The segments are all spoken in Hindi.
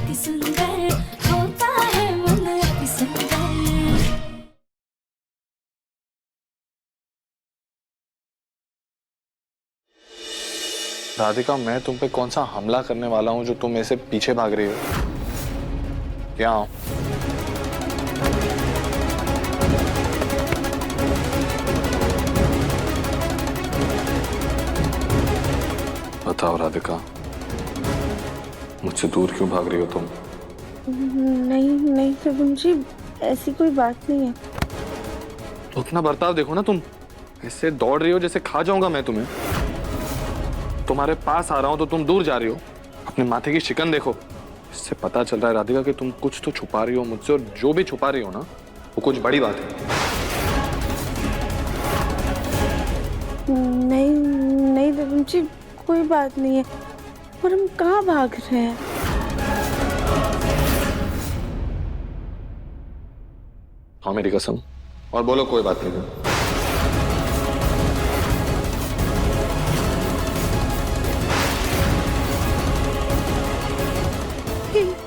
अति सुंदर होता है मन अति सुंदर। राधिका, मैं तुम पे कौन सा हमला करने वाला हूं जो तुम ऐसे पीछे भाग रही हो? क्या हूं? बताओ राधिका, मुझसे दूर क्यों भाग रही हो तुम? नहीं नहीं शुभम जी, ऐसी कोई बात नहीं है। तो अपना बर्ताव देखो ना, तुम ऐसे दौड़ रही हो जैसे खा जाऊंगा मैं तुम्हें। तुम्हारे पास आ रहा हूं तो तुम दूर जा रही हो। अपने माथे की शिकन देखो, इससे पता चल रहा है राधिका कि तुम कुछ तो छुपा रही हो मुझसे, और जो भी छुपा रही हो ना वो कुछ बड़ी बात है। नहीं नहीं शुभम जी, कोई बात नहीं है। और हम कहाँ भाग रहे हैं? हाँ मेरी कसम, और बोलो कोई बात नहीं।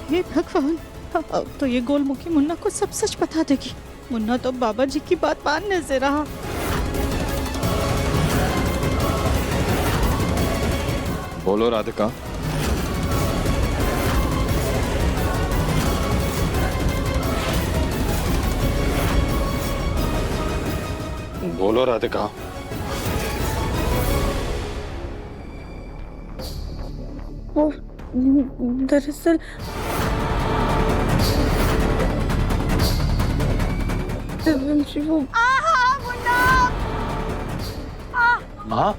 हे भगवान, अब तो ये गोलमुखी मुन्ना को सब सच बता देगी। मुन्ना तो बाबा जी की बात मानने से रहा। बोलो राधिका। बोलो राधिका। वो दरअसल शुभम जी वो माँ, माँ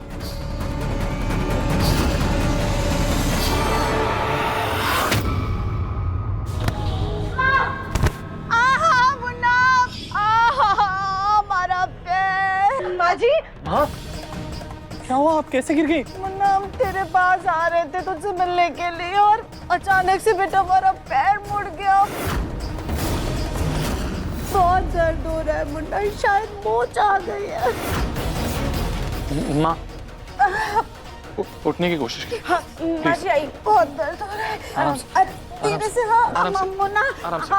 क्या हुआ? आप कैसे गिर गई? मुन्ना, हम तेरे पास आ रहे थे तुझसे मिलने के लिए, और अचानक से बेटा हमारा पैर मुड़ गया। बहुत दर्द हो रहा है मुन्ना, शायद मोच आ गई है। माँ उठने की कोशिश की। हाँ माँ जी आई, बहुत दर्द हो रहा है। आराम से, धीरे से। हाँ आराम से, मुन्ना, आराम से,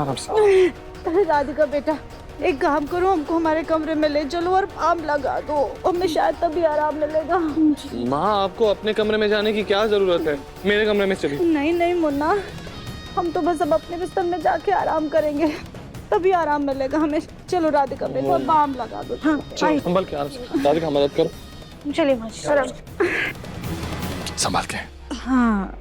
आराम से। राधिका बेटा, एक काम करो, हमको हमारे कमरे में ले चलो और आम लगा दो, हमें शायद तभी आराम मिलेगा। माँ, आपको अपने कमरे में जाने की क्या जरूरत है? मेरे कमरे में चलिए। नहीं नहीं मुन्ना, हम तो बस अब अपने बिस्तर में जाके आराम करेंगे, तभी आराम मिलेगा हमें। चलो राधिका बेटा, अब आम लगा दो। हाँ चलो संभल के, आराम से। राधिका मदद करो। चलिए माँ जी, आराम। संभाल के। हाँ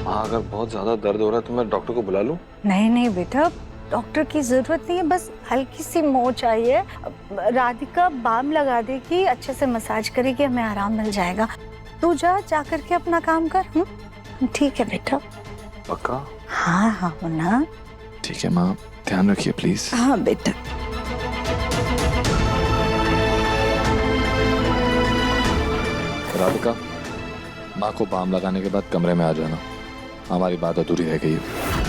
माँ, अगर बहुत ज्यादा दर्द हो रहा है तो मैं डॉक्टर को बुला लूं? नहीं नहीं बेटा, डॉक्टर की जरूरत नहीं है, बस हल्की सी मोच आई है। राधिका बाम लगा देगी, अच्छे से मसाज करेगी, हमें आराम मिल जाएगा। तू जा करके अपना काम कर। ठीक है बेटा? पक्का? हाँ हाँ मुन्ना। ठीक है माँ, ध्यान रखिए प्लीज। हाँ बेटा। राधिका, माँ को बाम लगाने के बाद कमरे में आ जाना, हमारी बात अधूरी रह गई है।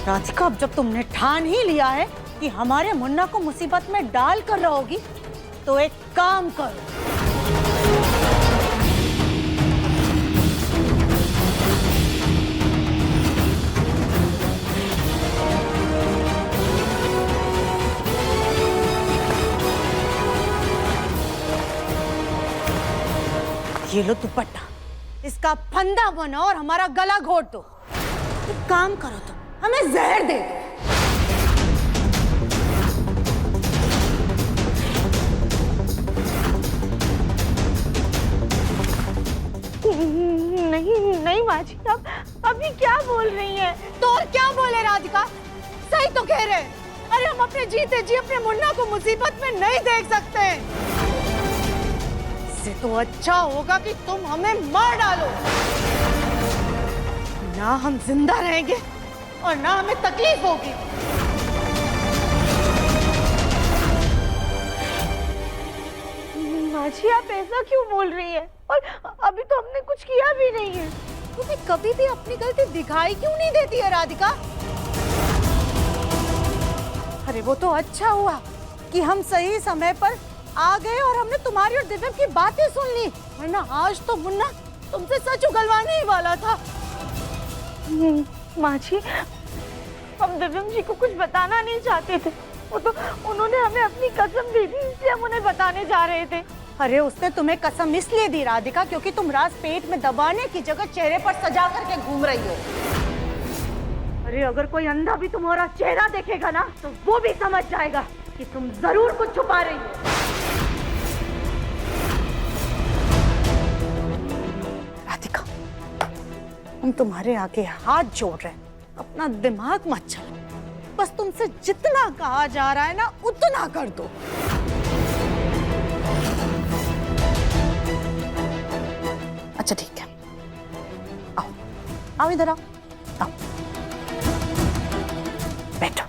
राधिका, अब जब तुमने ठान ही लिया है कि हमारे मुन्ना को मुसीबत में डाल कर रहोगी, तो एक काम करो। ये लो दुपट्टा, इसका फंदा बनो और हमारा गला घोट दो। एक काम करो, तो हमें जहर दे दो। नहीं नहीं माँ जी, आप अभी क्या बोल रही हैं? तो और क्या बोले राधिका, सही तो कह रहे। अरे हम अपने जीते जी अपने मुन्ना को मुसीबत में नहीं देख सकते। इससे तो अच्छा होगा कि तुम हमें मार डालो। ना हम जिंदा रहेंगे और ना हमें तकलीफ होगी। माँ जी आप ऐसा क्यों बोल रही है? और अभी तो हमने कुछ किया भी नहीं है। तुम्हें कभी भी अपनी गलती दिखाई क्यों नहीं देती है राधिका? अरे वो तो अच्छा हुआ कि हम सही समय पर आ गए और हमने तुम्हारी और दिव्यम की बातें सुन ली, वरना आज तो मुन्ना तुमसे सच उगलवाने ही वाला था। माँ जी हम दिव्यम जी को कुछ बताना नहीं चाहते थे, वो तो उन्होंने हमें अपनी कसम दी थी, इसलिए हम उन्हें बताने जा रहे थे। अरे उसने तुम्हें कसम इसलिए दी राधिका क्योंकि तुम राज पेट में दबाने की जगह चेहरे पर सजा करके घूम रही हो। अरे अगर कोई अंधा भी तुम्हारा चेहरा देखेगा ना तो वो भी समझ जाएगा कि तुम जरूर कुछ छुपा रही हो। राधिका हम तुम्हारे आगे हाथ जोड़ रहे हैं, अपना दिमाग मत चलो, बस तुमसे जितना कहा जा रहा है ना उतना कर दो। अच्छा ठीक है, आओ आओ इधर आओ, आओ बैठो।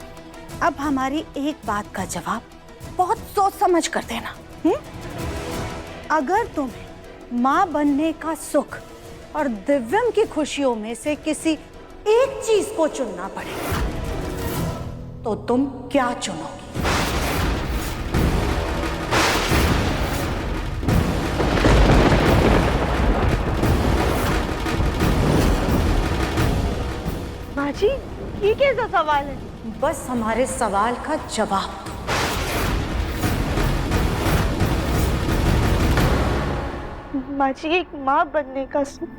अब हमारी एक बात का जवाब बहुत सोच समझ कर देना। अगर तुम्हें माँ बनने का सुख और दिव्यम की खुशियों में से किसी एक चीज को चुनना पड़े तो तुम क्या चुनोगी? माँ जी ये कैसा सवाल है? बस हमारे सवाल का जवाब दो। माँ जी एक माँ बनने का सुख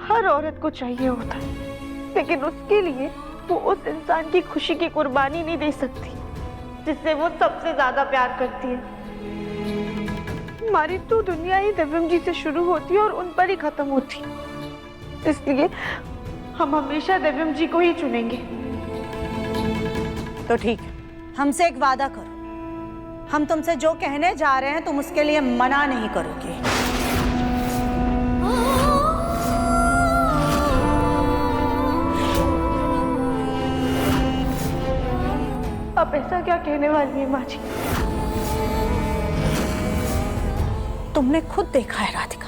हर औरत को चाहिए होता है, लेकिन उसके लिए वो उस इंसान की खुशी की कुर्बानी नहीं दे सकती जिससे वो सबसे ज्यादा प्यार करती है। हमारी तो दुनिया ही दिव्यम जी से शुरू होती है और उन पर ही खत्म होती है, इसलिए हम हमेशा दिव्यम जी को ही चुनेंगे। तो ठीक है, हमसे एक वादा करो, हम तुमसे जो कहने जा रहे हैं तुम उसके लिए मना नहीं करोगे। आप ऐसा क्या कहने वाली है माँ जी? तुमने खुद देखा है राधिका,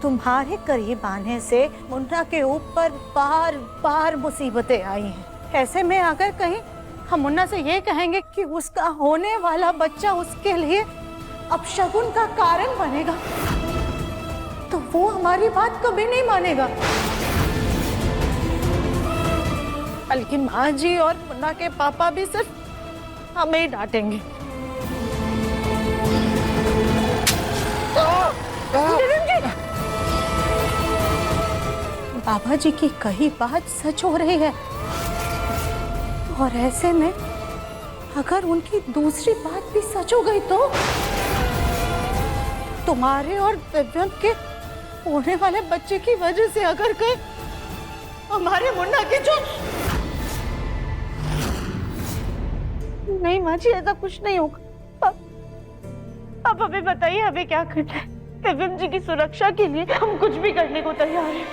तुम्हारे करीब आने से मुन्ना के ऊपर बार बार मुसीबतें आई हैं। ऐसे में अगर कहीं हम मुन्ना से ये कहेंगे कि उसका होने वाला बच्चा उसके लिए अपशगुन का कारण बनेगा तो वो हमारी बात कभी नहीं मानेगा, बल्कि माँ जी और मुन्ना के पापा भी सिर्फ हमें ही डांटेंगे। बाबा जी की कही बात सच हो रही है और ऐसे में अगर उनकी दूसरी बात भी सच हो गई तो तुम्हारे और दिव्यम के होने वाले बच्चे की वजह से अगर कहीं हमारे मुन्ना की जो नहीं माँ जी ऐसा कुछ नहीं होगा। आप हमें बताइए हमें क्या करना है? दिव्यम जी की सुरक्षा के लिए हम कुछ भी करने को तैयार हैं।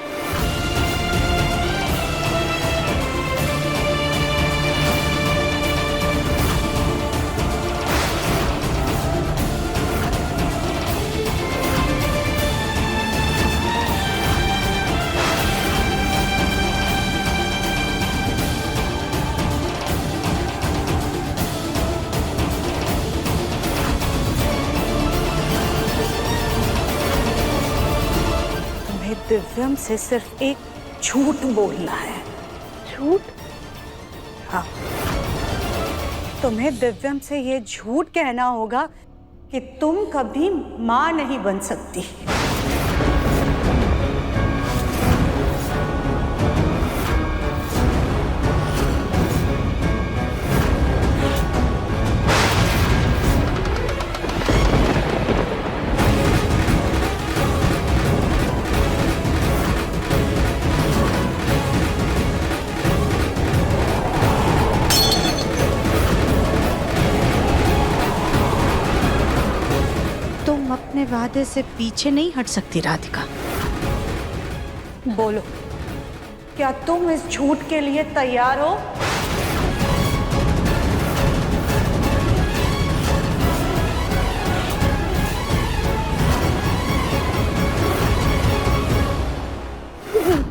दिव्यम से सिर्फ एक झूठ बोलना है। झूठ? हाँ, तुम्हें दिव्यम से ये झूठ कहना होगा कि तुम कभी माँ नहीं बन सकती। वादे से पीछे नहीं हट सकती राधिका। बोलो, क्या तुम इस झूठ के लिए तैयार हो?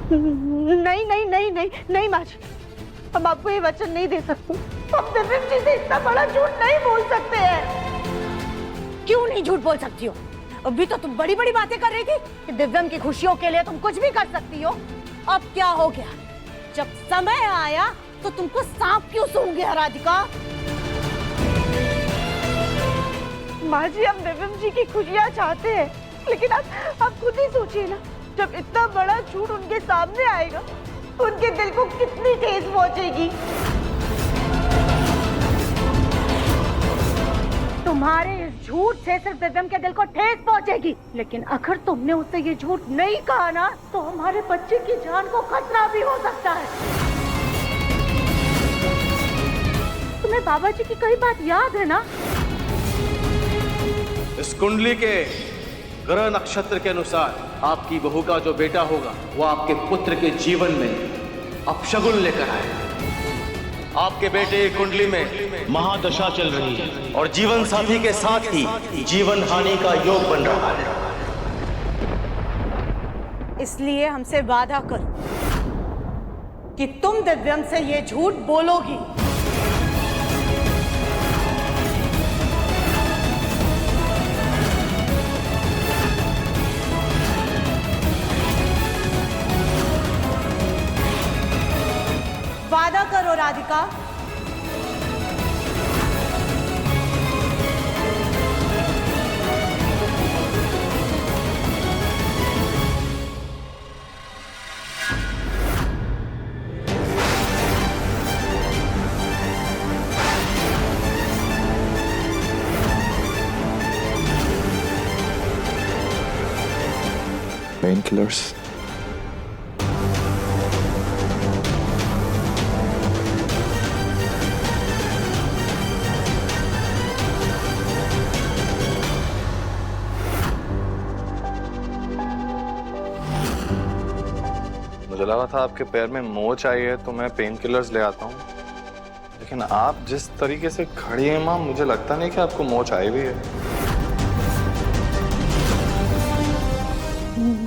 नहीं नहीं नहीं नहीं नहीं माँ जी, हम आपको ये वचन नहीं दे सकते। हम दिव्यम जी से इतना बड़ा झूठ नहीं बोल सकते हैं। क्यों नहीं झूठ बोल सकती हो? अभी तो तुम बड़ी बड़ी बातें कर रही थी कि दिव्यम की खुशियों के लिए तुम कुछ भी कर सकती हो। अब क्या हो गया? जब समय आया तो तुमको सांप क्यों सूंघ गया राधिका? माँ जी, हम दिव्यम जी की खुशियाँ चाहते हैं, लेकिन आप खुद ही सोचिए ना, जब इतना बड़ा झूठ उनके सामने आएगा तो उनके दिल को कितनी ठेस पहुंचेगी। तुम्हारे इस झूठ से सिर्फ दिव्यम के दिल को ठेस पहुंचेगी, लेकिन अगर तुमने उससे ये झूठ नहीं कहा ना तो हमारे बच्चे की जान को खतरा भी हो सकता है। तुम्हें बाबा जी की कई बात याद है ना? इस कुंडली के ग्रह नक्षत्र के अनुसार आपकी बहू का जो बेटा होगा वो आपके पुत्र के जीवन में अपशगुन लेकर आएगा। आपके बेटे की कुंडली में महादशा चल रही है और जीवन साथी के साथ ही जीवन हानि का योग बन रहा है। इसलिए हमसे वादा करो कि तुम दिव्यम से ये झूठ बोलोगी। वादा करो राधिका। Painkillers. मुझे लगा था आपके पैर में मोच आई है तो मैं पेन किलर्स ले आता हूँ, लेकिन आप जिस तरीके से खड़ी हैं माँ, मुझे लगता नहीं कि आपको मोच आई भी है।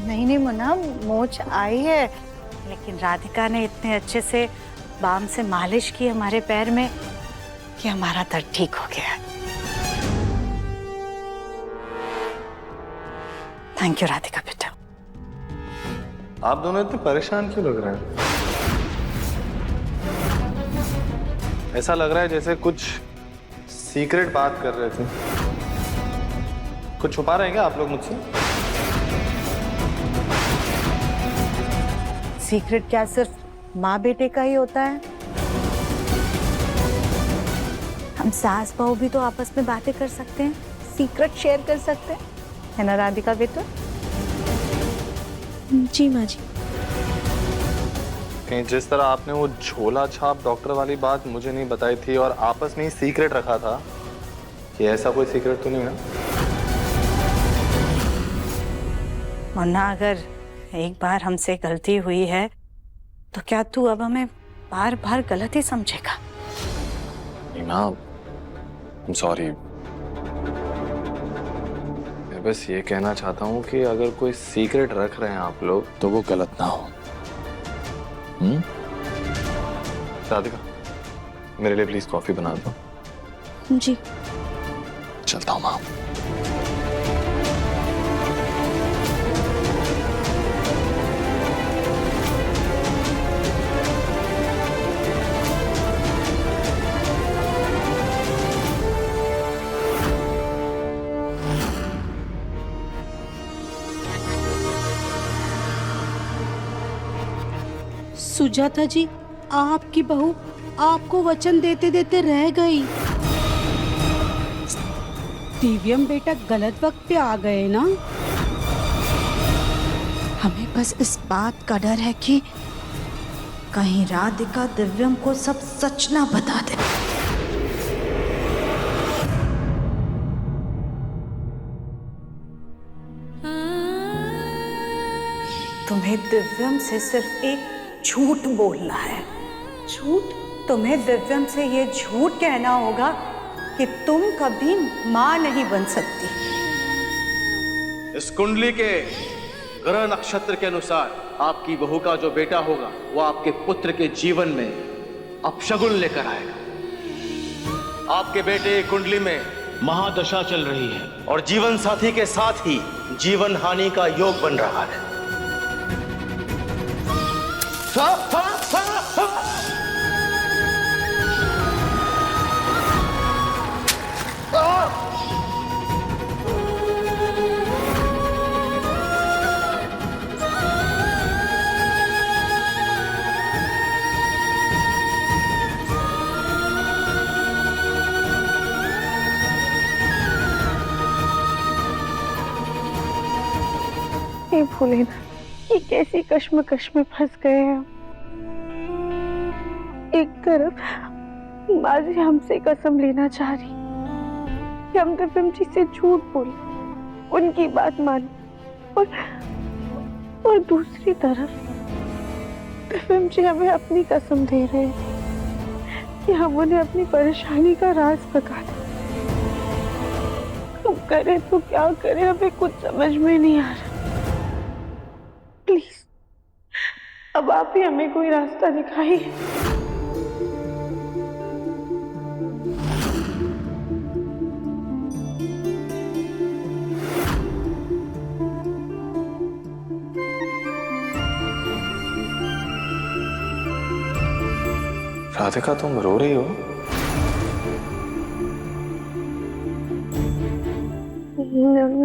नहीं नहीं मुन्ना, मोच आई है, लेकिन राधिका ने इतने अच्छे से बाम से मालिश की हमारे पैर में कि हमारा दर्द ठीक हो गया है। थैंक यू राधिका बेटा। आप दोनों इतने परेशान क्यों लग रहे हैं? ऐसा लग रहा है जैसे कुछ सीक्रेट बात कर रहे थे। कुछ छुपा रहे हैं क्या आप लोग मुझसे? सीक्रेट क्या सिर्फ माँ बेटे का ही होता है? हम सास बहू भी तो आपस में बातें कर सकते हैं, सीक्रेट शेयर कर सकते हैं, है ना राधिका बेटा? जी माँ जी। कहीं जिस तरह आपने वो झोला छाप डॉक्टर वाली बात मुझे नहीं बताई थी और आपस में ही सीक्रेट रखा था, कि ऐसा कोई सीक्रेट तो नहीं है? मुन्ना, अगर एक बार हमसे गलती हुई है तो क्या तू अब हमें बार बार गलत ही समझेगा? I'm sorry। मैं बस ये कहना चाहता हूँ कि अगर कोई सीक्रेट रख रहे हैं आप लोग तो वो गलत ना हो। राधिका, मेरे लिए प्लीज कॉफी बना दो। जी। चलता हूँ माँ। सुजाता जी, आपकी बहू आपको वचन देते देते रह गई। दिव्यम बेटा गलत वक्त पे आ गए ना। हमें बस इस बात का डर है कि कहीं राधिका दिव्यम को सब सच ना बता दे। तुम्हें दिव्यम से सिर्फ एक झूठ बोलना है। झूठ? तुम्हें दिव्यम से ये झूठ कहना होगा कि तुम कभी मां नहीं बन सकती। इस कुंडली के ग्रह नक्षत्र के अनुसार आपकी बहू का जो बेटा होगा वो आपके पुत्र के जीवन में अपशगुन लेकर आएगा। आपके बेटे कुंडली में महादशा चल रही है और जीवन साथी के साथ ही जीवन हानि का योग बन रहा है। ये भूले ना कि कैसी कश्मकश में फंस गए हैं। एक तरफ माजी हमसे कसम लेना चाह रही कि हम दिव्यम जी से झूठ बोले, उनकी बात माने, और दूसरी तरफ दिव्यम जी हमें अपनी कसम दे रहे हैं कि हम उन्हें अपनी परेशानी का राज बता दें। हम करें तो क्या करें, हमें कुछ समझ में नहीं आ रहा। प्लीज अब आप ही हमें कोई रास्ता दिखाइए। राधिका, तुम रो रही हो?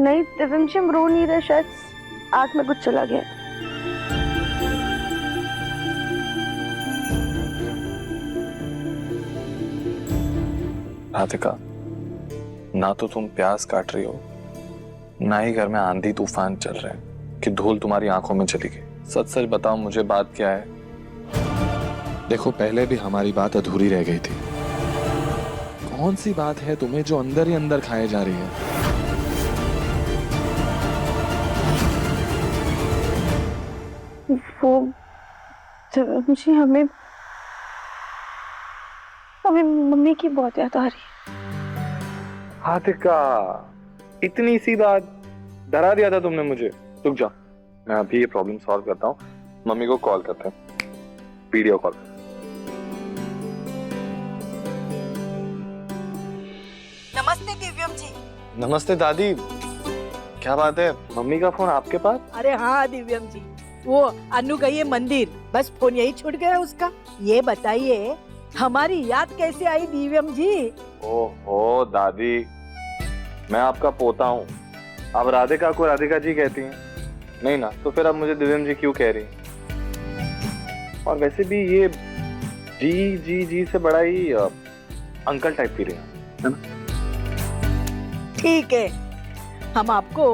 नहीं दिव्यम जी, हम रो नहीं रहे, शायद आंख में कुछ चला गया। राधिका, ना तो तुम प्यास काट रही हो, ना ही घर में आंधी तूफान चल रहे हैं कि धूल तुम्हारी आंखों में चली गई। सच सच बताओ मुझे, बात क्या है? देखो, पहले भी हमारी बात अधूरी रह गई थी। कौन सी बात है तुम्हें जो अंदर ही अंदर खाए जा रही है? वो दिव्यम जी, हमें मम्मी की बहुत याद आ रही है। राधिका, इतनी सी बात डरा दिया था तुमने मुझे। रुक जा, मैं अभी ये प्रॉब्लम सॉल्व करता हूँ। मम्मी को कॉल करते हैं, वीडियो कॉल। नमस्ते दिव्यम जी। नमस्ते दादी। क्या बात है, मम्मी का फोन आपके पास? अरे हाँ दिव्यम जी, वो अनु गई है मंदिर, बस फोन यही छूट गया उसका। ये बताइए हमारी याद कैसे आई दिव्यम जी? ओहो दादी, मैं आपका पोता हूँ। अब राधिका को राधिका जी कहती हैं, नहीं ना? तो फिर अब मुझे दिव्यम जी क्यों कह रही हैं? और वैसे भी ये जी जी जी से बड़ा ही अंकल टाइप फीलिंग है ना? ठीक है, हम आपको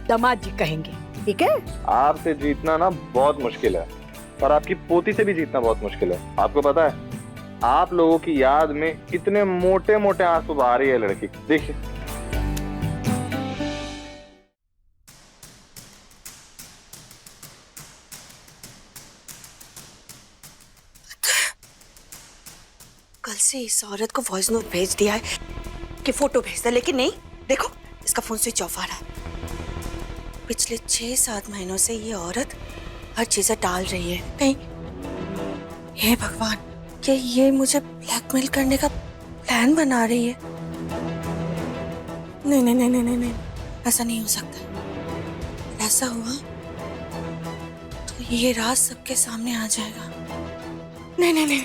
दामाद जी कहेंगे, ठीक है? आपसे जीतना ना बहुत मुश्किल है, और आपकी पोती से भी जीतना बहुत मुश्किल है। आपको पता है, आप लोगों की याद में इतने मोटे मोटे आंसू बहा रही है लड़की। देखिए, कल से इस औरत को वॉइस नोट भेज दिया है कि फोटो भेज दे, लेकिन नहीं, देखो इसका फोन स्विच ऑफ आ रहा है। पिछले 6-7 महीनों से ये औरत हर चीजें टाल रही है। कहीं हे भगवान, क्या ये मुझे ब्लैकमेल करने का प्लान बना रही है? नहीं नहीं नहीं नहीं नहीं, नहीं। ऐसा नहीं हो सकता। ऐसा हुआ तो ये राज सबके सामने आ जाएगा। नहीं नहीं नहीं,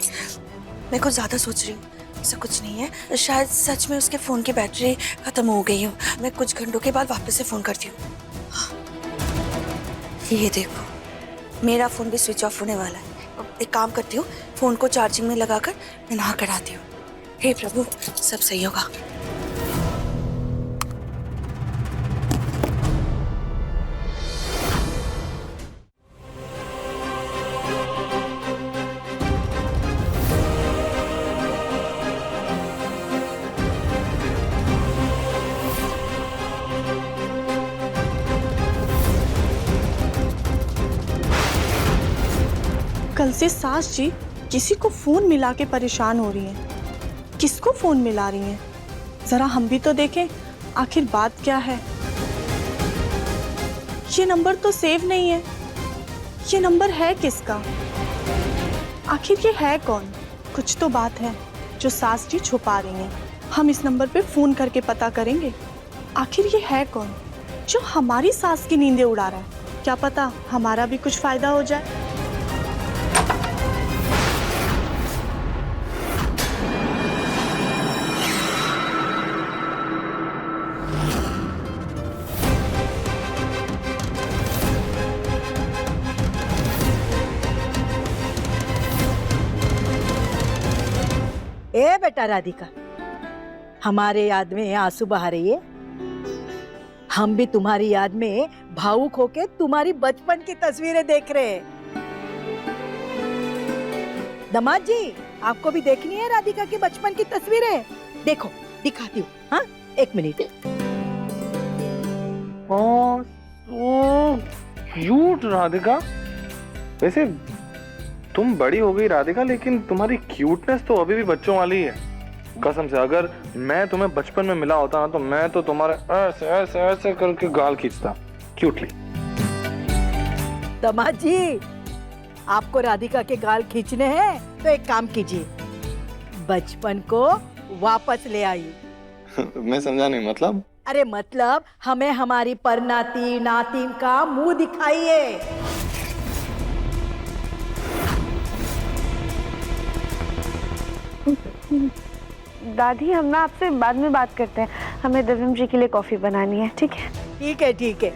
मैं कुछ ज्यादा सोच रही हूँ। ऐसा कुछ नहीं है, शायद सच में उसके फोन की बैटरी खत्म हो गई हो। मैं कुछ घंटों के बाद वापस से फोन करती हूँ। हाँ। ये देखो, मेरा फोन भी स्विच ऑफ होने वाला है। एक काम करती हूँ, फोन को चार्जिंग में लगाकर मैं नहा कर आती हूँ। हे प्रभु, सब सही होगा। कल से सास जी किसी को फोन मिला के परेशान हो रही हैं। किसको फोन मिला रही हैं? जरा हम भी तो देखें आखिर बात क्या है। ये नंबर तो सेव नहीं है। ये नंबर है किसका? आखिर ये है कौन? कुछ तो बात है जो सास जी छुपा रही हैं। हम इस नंबर पे फोन करके पता करेंगे आखिर ये है कौन जो हमारी सास की नींदें उड़ा रहा है। क्या पता हमारा भी कुछ फायदा हो जाए। ए बेटा राधिका, हमारे याद में आंसू बहा रही है। हम भी तुम्हारी याद में भावुक होके तुम्हारी बचपन की तस्वीरें देख रहे हैं। दामाद जी, आपको भी देखनी है राधिका की बचपन की तस्वीरें? देखो दिखाती हूँ। हाँ, 1 मिनट। क्यूट राधिका। वैसे तुम बड़ी हो गई राधिका, लेकिन तुम्हारी क्यूटनेस तो अभी भी बच्चों वाली है। कसम से, अगर मैं तुम्हें बचपन में मिला होता ना तो मैं तो तुम्हारे ऐसे ऐसे ऐसे करके गाल खींचता क्यूटली। दामाद जी, आपको राधिका के गाल खींचने हैं तो एक काम कीजिए, बचपन को वापस ले आइए। मैं समझा नहीं, मतलब? अरे मतलब हमें हमारी परनाती नातिन का मुंह दिखाइए। दादी, हम ना आपसे बाद में बात करते हैं। हमें दिव्यम जी के लिए कॉफी बनानी है। ठीक है? ठीक है, ठीक है।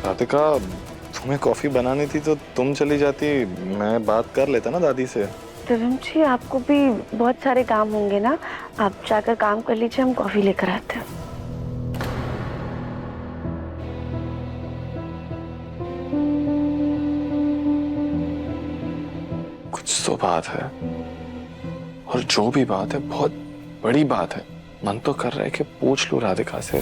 राधिका, तुम्हें कॉफी बनानी थी तो तुम चली जाती, मैं बात कर लेता ना दादी से। दिव्यम जी, आपको भी बहुत सारे काम होंगे ना, आप जाकर काम कर लीजिए, हम कॉफी लेकर आते हैं। कुछ तो बात है, और जो भी बात है बहुत बड़ी बात है। मन तो कर रहा है कि पूछ लूं राधिका से,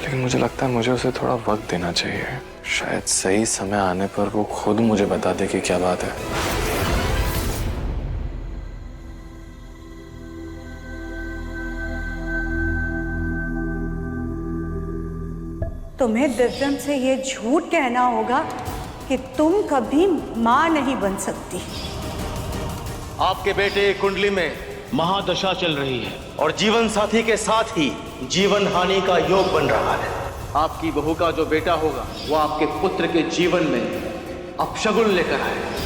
लेकिन मुझे लगता है मुझे उसे थोड़ा वक्त देना चाहिए। शायद सही समय आने पर वो खुद मुझे बता दे कि क्या बात है। तुम्हें दिव्यम से ये झूठ कहना होगा कि तुम कभी मां नहीं बन सकती। आपके बेटे कुंडली में महादशा चल रही है और जीवन साथी के साथ ही जीवन हानि का योग बन रहा है। आपकी बहू का जो बेटा होगा वो आपके पुत्र के जीवन में अपशगुन लेकर आएगा।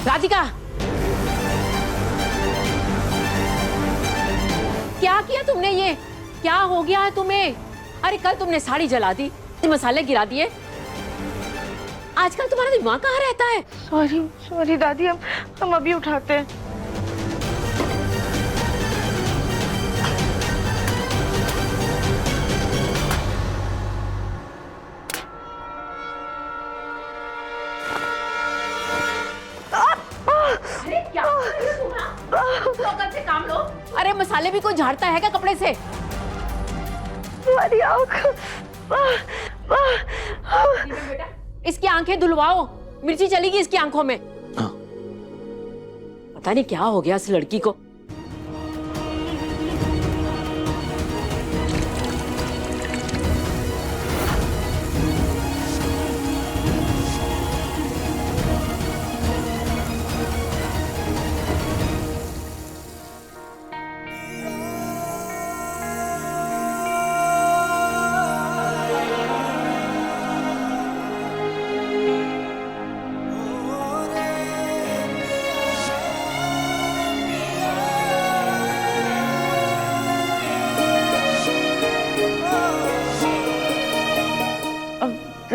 राधिका, क्या किया तुमने? ये क्या हो गया है तुम्हें? अरे कल तुमने साड़ी जला दी, मसाले गिरा दिए, आजकल तुम्हारा दिमाग कहाँ रहता है? सॉरी सॉरी दादी, हम अभी उठाते हैं। अरे क्या कर रही हो तुम? लोकल से काम लो। अरे मसाले भी कोई झाड़ता है क्या कपड़े से? तुम्हारी आँख। बेटा, इसकी आंखें धुलवाओ, मिर्ची चलेगी इसकी आंखों में। हाँ। पता नहीं क्या हो गया इस लड़की को।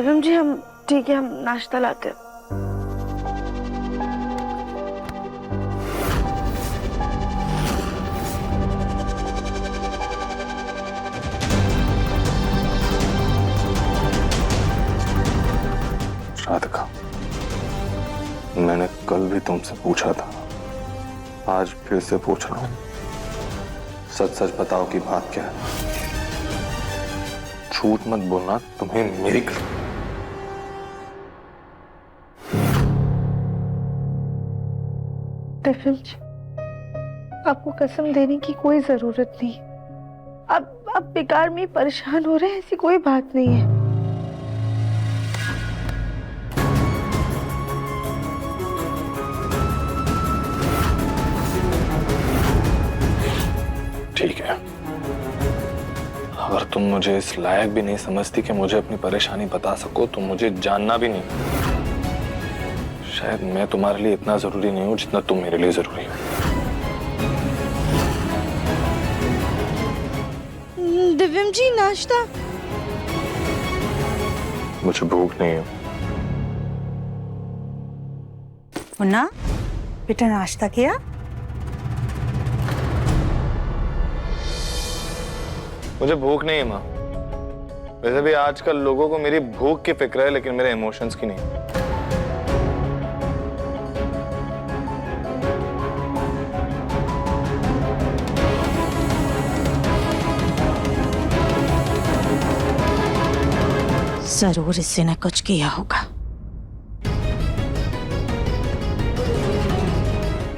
दिव्यम जी हम ठीक है, हम नाश्ता लाते हैं। राधिका, मैंने कल भी तुमसे पूछा था, आज फिर से पूछ रहा हूं, सच सच बताओ कि बात क्या है। झूठ मत बोलना, तुम्हें मेरी दिव्यम जी, आपको कसम देने की कोई जरूरत नहीं। आप बेकार में परेशान हो रहे हैं, ऐसी कोई बात नहीं है। ठीक है, अगर तुम मुझे इस लायक भी नहीं समझती कि मुझे अपनी परेशानी बता सको तो मुझे जानना भी नहीं। शायद मैं तुम्हारे लिए इतना जरूरी नहीं हूं जितना तुम मेरे लिए जरूरी हो। दिव्यम जी नाश्ता। मुझे भूख नहीं है। मुन्ना बेटा नाश्ता किया? मुझे भूख नहीं है माँ। वैसे भी आजकल लोगों को मेरी भूख की फिक्र है, लेकिन मेरे इमोशंस की नहीं। जरूर इससे ने कुछ किया होगा।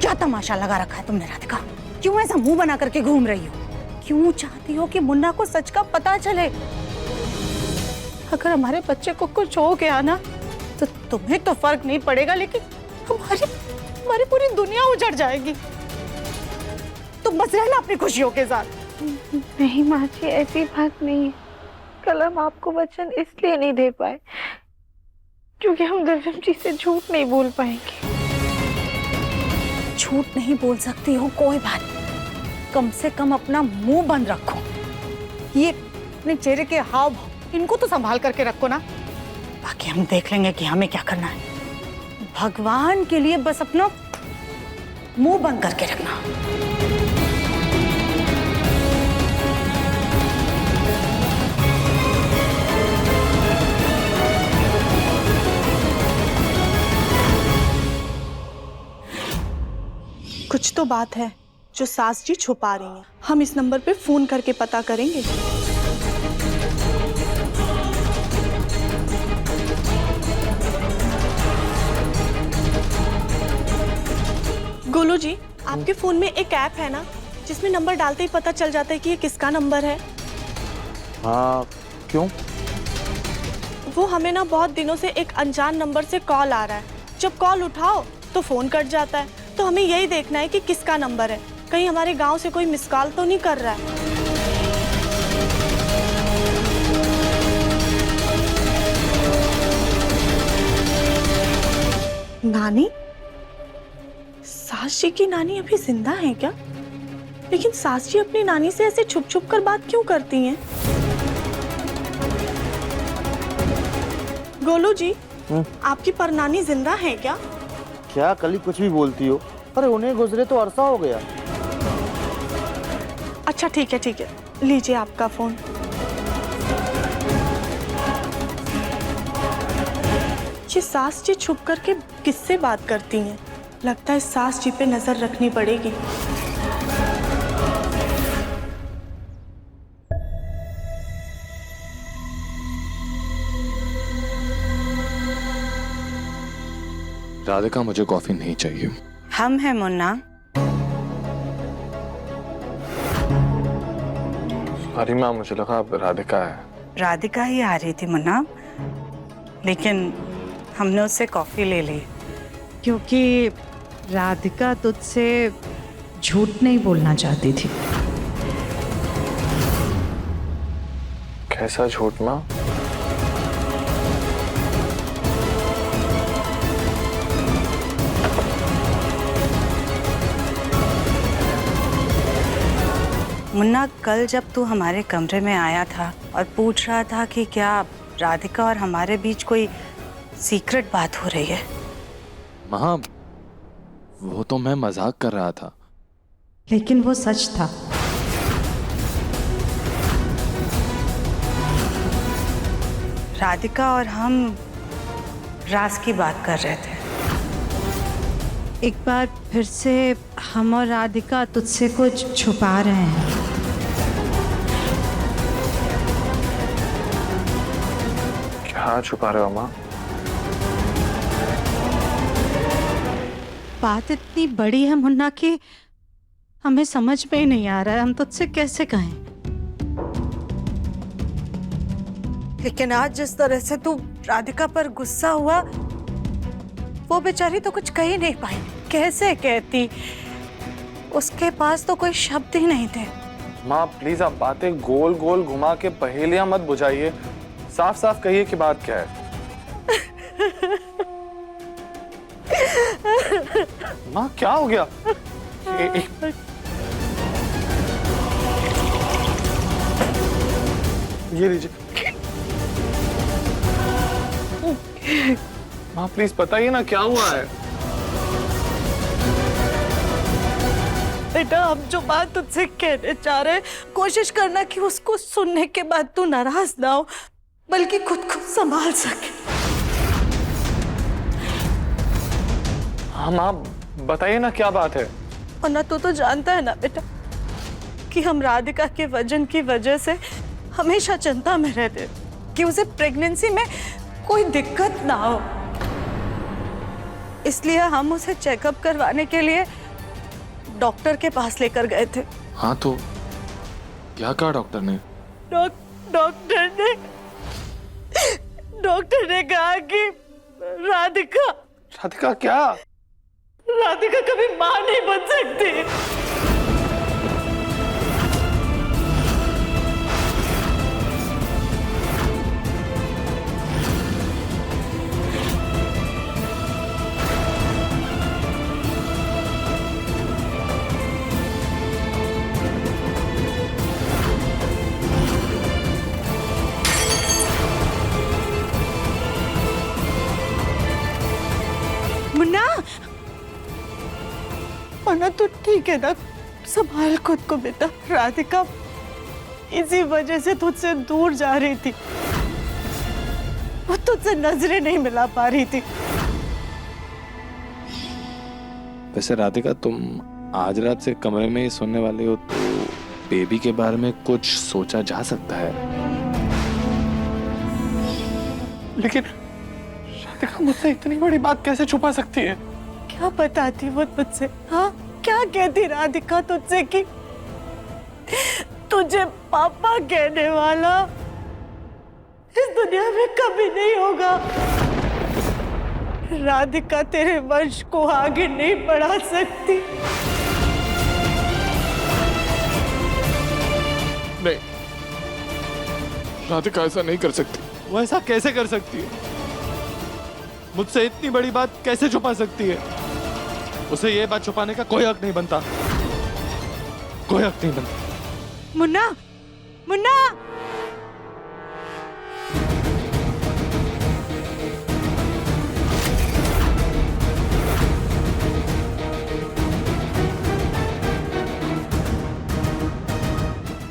क्या तमाशा लगा रखा है तुमने राधिका? क्यों ऐसा मुंह बना करके घूम रही हो? क्यों चाहती हो कि मुन्ना को सच का पता चले? अगर हमारे बच्चे को कुछ हो गया ना तो तुम्हें तो फर्क नहीं पड़ेगा, लेकिन हमारी पूरी दुनिया उजड़ जाएगी। तुम बस रहना अपनी खुशियों के साथ। नहीं माँ जी, ऐसी बात नहीं है। कल हम आपको वचन इसलिए नहीं दे पाए क्योंकि हम दिव्यम जी से झूठ नहीं बोल पाएंगे। झूठ नहीं बोल सकती हो, कोई बात नहीं। कम से कम अपना मुंह बंद रखो। ये अपने चेहरे के हाव भाव इनको तो संभाल करके रखो ना। बाकी हम देख लेंगे कि हमें क्या करना है। भगवान के लिए बस अपना मुंह बंद करके रखना। कुछ तो बात है जो सास जी छुपा रही हैं। हम इस नंबर पे फोन करके पता करेंगे। गोलू जी, आपके फोन में एक ऐप है ना जिसमें नंबर डालते ही पता चल जाता है कि ये किसका नंबर है? हाँ, क्यों? वो हमें ना बहुत दिनों से एक अनजान नंबर से कॉल आ रहा है। जब कॉल उठाओ तो फोन कट जाता है। तो हमें यही देखना है कि किसका नंबर है। कहीं हमारे गांव से कोई मिस कॉल तो नहीं कर रहा है। नानी? सास जी की नानी अभी जिंदा है क्या? लेकिन सास जी अपनी नानी से ऐसे छुप छुप कर बात क्यों करती हैं? गोलू जी, आपकी परनानी जिंदा है क्या? क्या कली कुछ भी बोलती हो? अरे उन्हें गुजरे तो अरसा हो गया। अच्छा ठीक है, लीजिए आपका फोन। ये सास जी छुप करके किससे बात करती हैं? लगता है सास जी पे नजर रखनी पड़ेगी। राधिका, मुझे कॉफी नहीं चाहिए। हम हैं मुन्ना। अरे माँ, मुझे लगा अब राधिका है। राधिका ही आ रही थी मुन्ना, लेकिन हमने उससे कॉफी ले ली। क्योंकि राधिका तुझसे झूठ नहीं बोलना चाहती थी। कैसा झूठ माँ? मुन्ना, कल जब तू हमारे कमरे में आया था और पूछ रहा था कि क्या राधिका और हमारे बीच कोई सीक्रेट बात हो रही है। माँ, वो तो मैं मजाक कर रहा था। लेकिन वो सच था। राधिका और हम राज की बात कर रहे थे। एक बार फिर से हम और राधिका तुझसे कुछ छुपा रहे हैं। क्या छुपा रहे हो माँ? बात इतनी बड़ी है मुन्ना कि हमें समझ में ही नहीं आ रहा है हम तुझसे कैसे कहें। लेकिन आज जिस तरह से तू राधिका पर गुस्सा हुआ, वो बेचारी तो कुछ कह ही नहीं पाई। कैसे कहती, उसके पास तो कोई शब्द ही नहीं थे। माँ प्लीज आप बातें गोल गोल घुमा के पहेलियां मत बुझाइए, साफ साफ कहिए कि बात क्या है। माँ क्या हो गया? ये लीजिए। माँ प्लीज बताइए ना क्या हुआ है। बेटा, हम जो बात तुझसे कहने चाह रहे, कोशिश करना कि उसको सुनने के बाद तू नाराज ना हो, बल्कि खुद को संभाल सके। हाँ माँ बताइए ना क्या बात है। और ना तू तो जानता है ना बेटा कि हम राधिका के वजन की वजह से हमेशा चिंता में रहते कि उसे प्रेगनेंसी में कोई दिक्कत ना हो। इसलिए हम उसे चेकअप करवाने के लिए डॉक्टर के पास लेकर गए थे। हाँ तो क्या कहा डॉक्टर ने? डॉक्टर ने कहा कि राधिका क्या? राधिका कभी मां नहीं बन सकती। मुन्ना तू ठीक है ना? संभाल खुद को बेटा। राधिका इसी वजह से तुझसे दूर जा रही थी, वो तुझसे नजरें नहीं मिला पा रही थी। वैसे राधिका तुम आज रात से कमरे में ही सोने वाले हो, तो बेबी के बारे में कुछ सोचा जा सकता है। लेकिन राधिका मुझसे इतनी बड़ी बात कैसे छुपा सकती है? क्या बताती वो तुझसे? हाँ, क्या कहती राधिका तुझसे कि तुझे पापा कहने वाला इस दुनिया में कभी नहीं होगा। राधिका तेरे वंश को आगे नहीं बढ़ा सकती। नहीं, राधिका ऐसा नहीं कर सकती। वो ऐसा कैसे कर सकती है? मुझसे इतनी बड़ी बात कैसे छुपा सकती है? उसे ये बात छुपाने का कोई हक नहीं बनता, कोई हक नहीं बनता। मुन्ना, मुन्ना!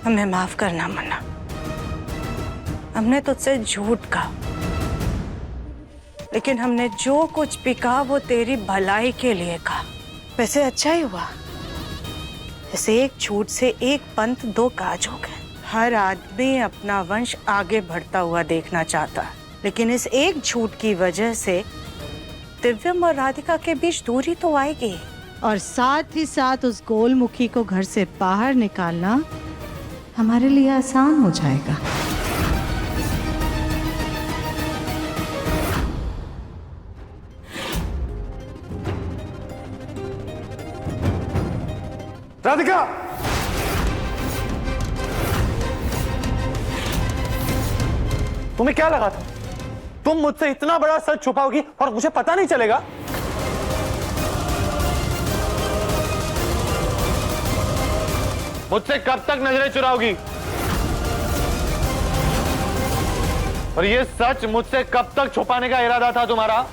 हमें माफ करना मुन्ना, हमने तुझसे झूठ कहा, लेकिन हमने जो कुछ भी कहा वो तेरी भलाई के लिए कहा। वैसे अच्छा ही हुआ, जैसे एक झूठ से एक पंथ दो काज हो गए। हर आदमी अपना वंश आगे बढ़ता हुआ देखना चाहता है, लेकिन इस एक झूठ की वजह से दिव्यम और राधिका के बीच दूरी तो आएगी, और साथ ही साथ उस गोलमुखी को घर से बाहर निकालना हमारे लिए आसान हो जाएगा। राधिका! तुम्हें क्या लगा था तुम मुझसे इतना बड़ा सच छुपाओगी और मुझे पता नहीं चलेगा? मुझसे कब तक नजरें चुराओगी? और ये सच मुझसे कब तक छुपाने का इरादा था तुम्हारा?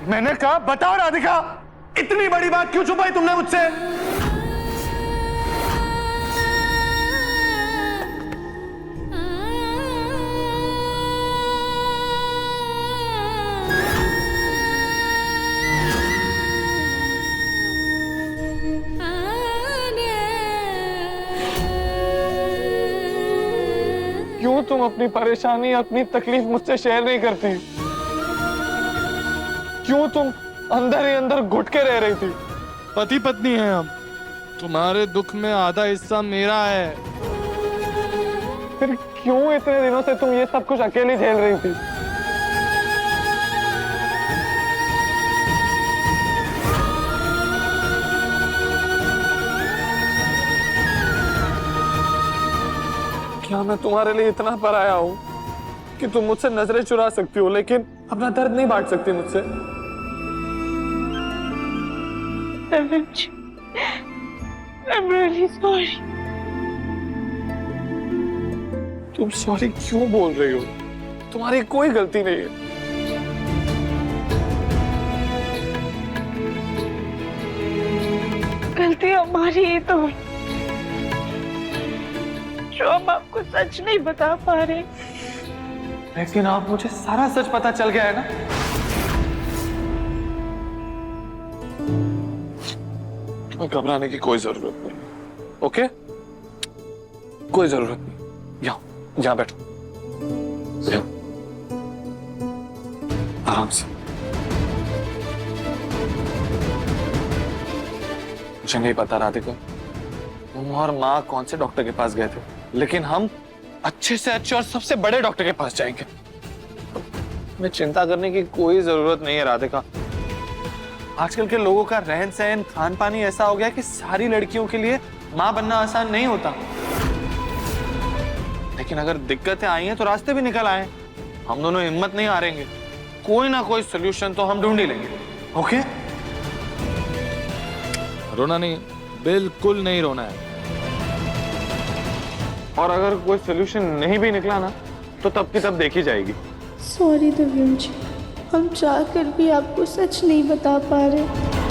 मैंने कहा बताओ राधिका, इतनी बड़ी बात क्यों छुपाई तुमने मुझसे? क्यों तुम अपनी परेशानी, अपनी तकलीफ मुझसे शेयर नहीं करती? क्यों तुम अंदर ही अंदर घुट के रह रही थी? पति पत्नी हैं हम, तुम्हारे दुख में आधा हिस्सा मेरा है, फिर क्यों इतने दिनों से तुम ये सब कुछ अकेली झेल रही थी? क्या मैं तुम्हारे लिए इतना पराया हूं कि तुम मुझसे नजरें चुरा सकती हो लेकिन अपना दर्द नहीं बांट सकती मुझसे? I'm really sorry. तुम सॉरी क्यों बोल रही हो? तुम्हारी कोई गलती नहीं है। गलती हमारी ही तो है जो हम आपको सच नहीं बता पा रहे। लेकिन आप मुझे सारा सच पता चल गया है ना? घबराने की कोई जरूरत नहीं, ओके? कोई जरूरत नहीं। यहाँ बैठो, आराम से। मुझे नहीं पता राधिका तुम और माँ कौन से डॉक्टर के पास गए थे, लेकिन हम अच्छे से अच्छे और सबसे बड़े डॉक्टर के पास जाएंगे। हमें चिंता करने की कोई जरूरत नहीं है राधिका। आजकल के लोगों का रहन सहन, खान पान ही ऐसा हो गया कि सारी लड़कियों के लिए माँ बनना आसान नहीं होता। लेकिन अगर दिक्कतें आई हैं तो रास्ते भी निकल आए। हम दोनों हिम्मत नहीं हारेंगे, कोई ना कोई सोल्यूशन तो हम ढूंढ ही लेंगे, ओके? रोना नहीं, बिल्कुल नहीं रोना है। और अगर कोई सोल्यूशन नहीं भी निकला ना तो तब की तब देखी जाएगी। सॉरी दिव्यम जी, हम चाहकर भी आपको सच नहीं बता पा रहे।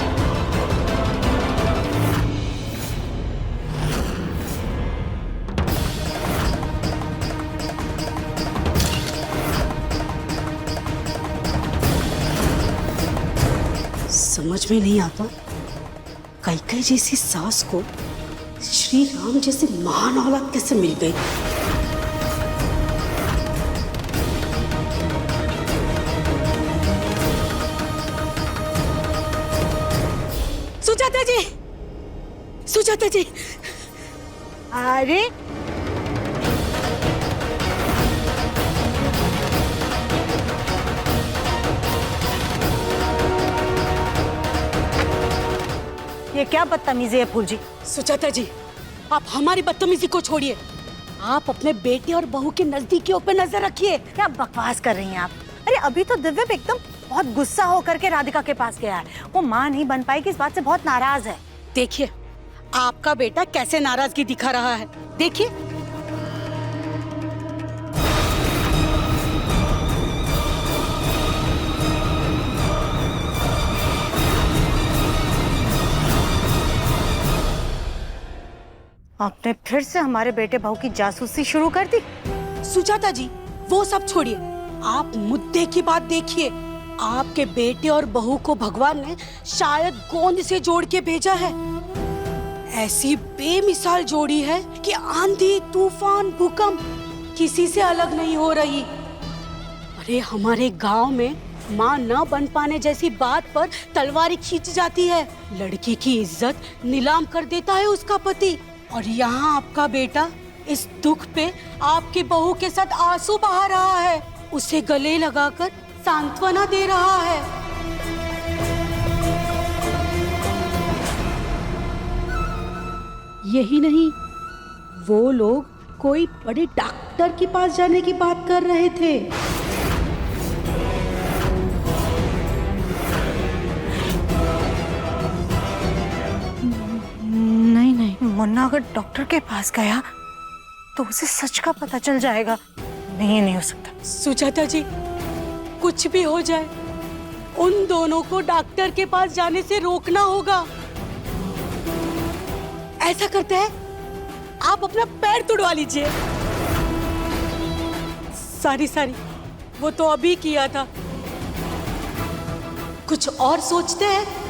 समझ में नहीं आता कैकेयी जैसी सास को श्री राम जैसे महान औलाद कैसे मिल गई। सुजाता जी, सुजाता जी, अरे ये क्या बदतमीजी है फूल जी? सुजाता जी, आप हमारी बदतमीजी को छोड़िए, आप अपने बेटे और बहू के नजदीकियों पे नजर रखिए। क्या बकवास कर रही हैं आप? अरे अभी तो दिव्य एकदम बहुत गुस्सा होकर के राधिका के पास गया है। वो मां नहीं बन पाएगी इस बात से बहुत नाराज है। देखिए आपका बेटा कैसे नाराजगी दिखा रहा है, देखिए। आपने फिर से हमारे बेटे बहू की जासूसी शुरू कर दी। सुजाता जी, वो सब छोड़िए, आप मुद्दे की बात देखिए। आपके बेटे और बहू को भगवान ने शायद गोंद से जोड़ के भेजा है। ऐसी बेमिसाल जोड़ी है कि आंधी, तूफान, भूकंप किसी से अलग नहीं हो रही। अरे हमारे गांव में मां न बन पाने जैसी बात पर तलवारी खींच जाती है। लड़की की इज्जत नीलाम कर देता है उसका पति। और यहाँ आपका बेटा इस दुख पे आपकी बहू के साथ आंसू बहा रहा है, उसे गले लगाकर सांत्वना दे रहा है। यही नहीं, वो लोग कोई बड़े डॉक्टर के पास जाने की बात कर रहे थे। नहीं, मुन्ना अगर डॉक्टर के पास गया तो उसे सच का पता चल जाएगा। नहीं हो सकता। सुजाता जी, कुछ भी हो जाए उन दोनों को डॉक्टर के पास जाने से रोकना होगा। ऐसा करते हैं, आप अपना पैर तुड़वा लीजिए। सारी वो तो अभी किया था, कुछ और सोचते हैं।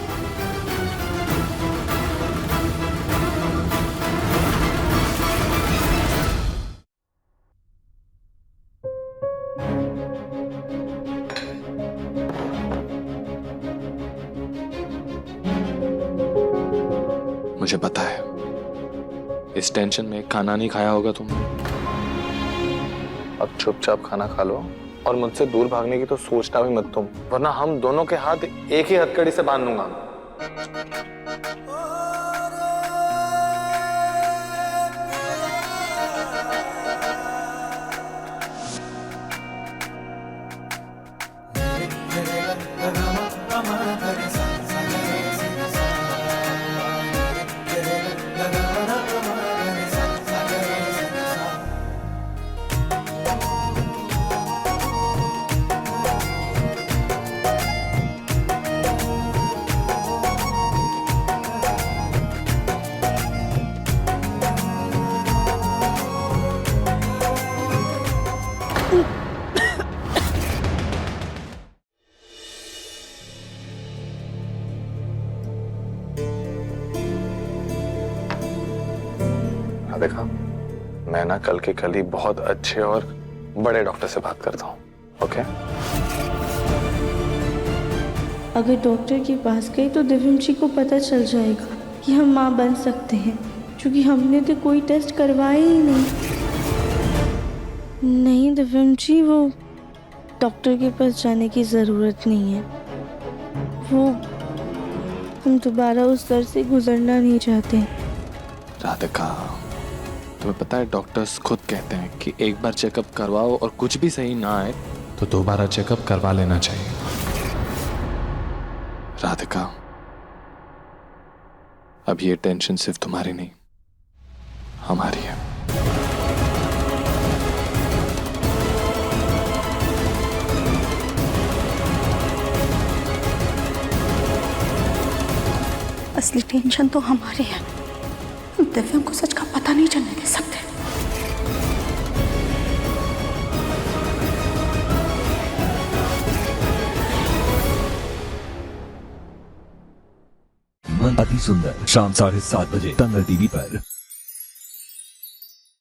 मुझे पता है इस टेंशन में खाना नहीं खाया होगा तुमने। अब चुपचाप खाना खा लो और मुझसे दूर भागने की तो सोचना भी मत तुम, वरना हम दोनों के हाथ एक ही हथकड़ी से बांध दूंगा। देखा, मैं ना कल के कल ही बहुत अच्छे और बड़े डॉक्टर से बात करता हूँ। ओके? अगर डॉक्टर के पास गए तो दिव्यम जी को पता चल जाएगा कि हम माँ बन सकते हैं, क्योंकि हमने तो कोई टेस्ट करवाए ही नहीं। नहीं दिव्यम जी, वो डॉक्टर के पास जाने की ज़रूरत नहीं है। वो हम दोबारा उस दर से गुजरना नहीं चाहते। राधिका, तुम्हें पता है डॉक्टर्स खुद कहते हैं कि एक बार चेकअप करवाओ और कुछ भी सही ना आए तो दोबारा चेकअप करवा लेना चाहिए। राधिका, अब ये टेंशन सिर्फ तुम्हारी नहीं, हमारी है। असली टेंशन तो हमारी है। दिव्यम को सच का पता नहीं चलने दे सकते। मन अति सुंदर शाम 7:30 बजे तंगल टीवी पर।